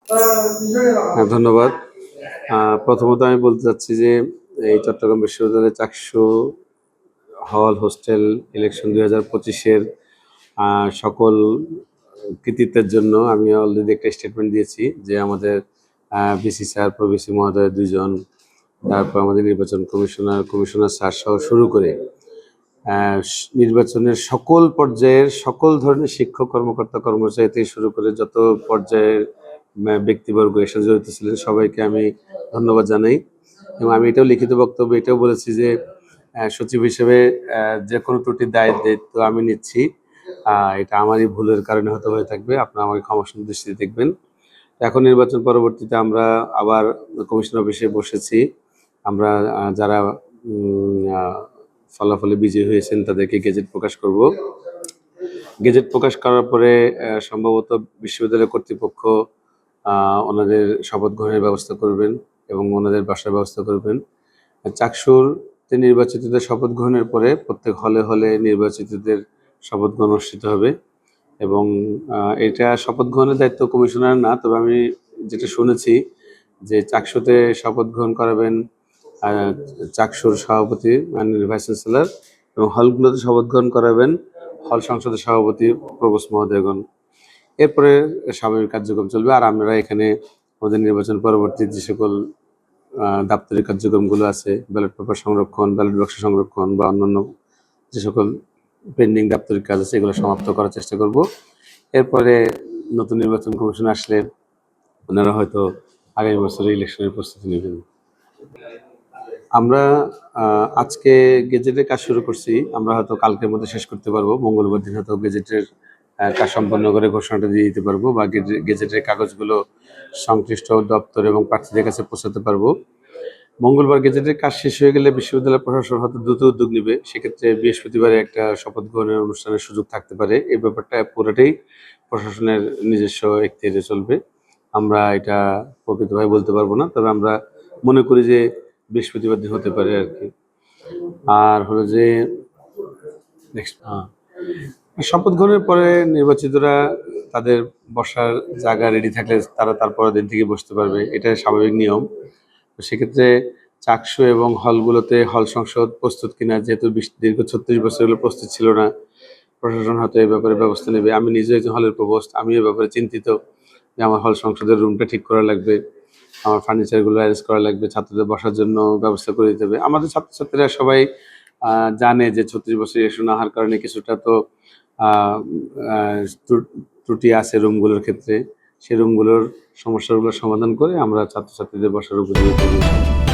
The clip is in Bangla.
হ্যাঁ, ধন্যবাদ। প্রথমত আমি বলতে চাচ্ছি যে এই চট্টগ্রাম বিশ্ববিদ্যালয়ের চাকসু হল হোস্টেল ইলেকশন 2025-এর সকল কৃতিত্বের জন্য আমি অলরেডি একটা স্টেটমেন্ট দিয়েছি যে আমাদের ভিসি স্যার, প্রভিসি মহোদয় 2 জন, তারপর আমাদের নির্বাচন কমিশনার স্যার সহ শুরু করে নির্বাচনের সকল পর্যায়ের সকল ধরনের শিক্ষক, কর্মকর্তা, কর্মচারী থেকে শুরু করে যত পর্যায়ের ব্যক্তিবর্গ এর সাথে জড়িত ছিলেন সবাইকে আমি ধন্যবাদ জানাই। এবং আমি এটাও লিখিত বক্তব্যে এটাও বলেছি যে সচিব হিসেবে যে কোনো ত্রুটির দায়িত্ব আমি নিচ্ছি। এটা আমারই ভুলের কারণে হয়তো হয়ে থাকবে, আপনারা আমাকে ক্ষমাসুন্দর দৃষ্টিতে দেখবেন। এখন নির্বাচন পরবর্তীতে আমরা আবার কমিশন অফিসে বসেছি। আমরা যারা ফলাফলে বিজয়ী হয়েছেন তাদেরকে গেজেট প্রকাশ করব। গেজেট প্রকাশ করার পরে সম্ভবত বিশ্ববিদ্যালয় কর্তৃপক্ষ ওনাদের শপথ গ্রহণের ব্যবস্থা করবেন এবং ওনাদের বাসার ব্যবস্থা করবেন। চাকসুরতে নির্বাচিতদের শপথ গ্রহণের পরে প্রত্যেক হলে হলে নির্বাচিতদের শপথ গ্রহণ অনুষ্ঠিত হবে এবং এটা শপথ গ্রহণের দায়িত্ব কমিশনার না, তবে আমি যেটা শুনেছি যে চাকসুতে শপথ গ্রহণ করাবেন চাকসুর সভাপতি মাননীয় ভাইস চ্যান্সেলর এবং হলগুলোতে শপথ গ্রহণ করাবেন হল সংসদের সভাপতি প্রভোস্ট মহোদয়গণ। এরপরে স্বাভাবিক কার্যক্রম চলবে। আর আমরা এখানে আমাদের নির্বাচন পরবর্তী যে সকল দাপ্তরিক কার্যক্রমগুলো আছে, ব্যালট পেপার সংরক্ষণ, ব্যালট বাক্স সংরক্ষণ বা অন্যান্য যে সকল পেন্ডিং দাপ্তরিক কাজ আছে এগুলো সমাপ্ত করার চেষ্টা করব। এরপরে নতুন নির্বাচন কমিশন আসলে ওনারা হয়তো আগামী বছরের ইলেকশনের প্রস্তুতি নেবেন। আমরা আজকে গেজেটের কাজ শুরু করছি, আমরা হয়তো কালকের মধ্যে শেষ করতে পারবো। মঙ্গলবার দিন হয়তো গেজেটের কাজ সম্পন্ন করে ঘোষণাটা দিয়ে দিতে পারবো বা গেজেটের কাগজগুলো সংশ্লিষ্ট দপ্তর এবং প্রার্থীদের কাছে পৌঁছাতে পারবো। মঙ্গলবার গেজেটের কাজ শেষ হয়ে গেলে বিশ্ববিদ্যালয় প্রশাসন হয়তো দ্রুত উদ্যোগ নেবে, সেক্ষেত্রে বৃহস্পতিবারে একটা শপথ গ্রহণের অনুষ্ঠানের সুযোগ থাকতে পারে। এই ব্যাপারটা পুরোটাই প্রশাসনের নিজস্ব এখতিয়ারে চলবে। আমরা এটা প্রকৃতভাবে বলতে পারবো না, তবে আমরা মনে করি যে বৃহস্পতিবার দিন হতে পারে আর কি। আর হলো যে নেক্সট শপথ গ্রহণের পরে নির্বাচিতরা তাদের বসার জায়গা রেডি থাকলে তারা তারপরের দিন থেকে বসতে পারবে, এটা স্বাভাবিক নিয়ম। তো সেক্ষেত্রে চাকসু এবং হলগুলোতে হল সংসদ প্রস্তুত কিনা, যেহেতু দীর্ঘ 36 বছর হলো প্রস্তুত ছিল না, প্রশাসন হয়তো এই ব্যাপারে ব্যবস্থা নেবে। আমি নিজে একজন হলের প্রভোস্ট, আমি এই ব্যাপারে চিন্তিত যে আমার হল সংসদের রুমটা ঠিক করা লাগবে, আমার ফার্নিচারগুলো অ্যারেঞ্জ করা লাগবে, ছাত্রদের বসার জন্য ব্যবস্থা করে দিতে হবে। আমাদের ছাত্রছাত্রীরা সবাই জানে যে 36 বছর ইলেকশন না হওয়ার কারণে কিছুটা তো ত্রুটি আছে রুমগুলোর ক্ষেত্রে। সেই রুমগুলোর সমস্যাগুলো সমাধান করে আমরা ছাত্রছাত্রীদের বসার উপযোগী করব।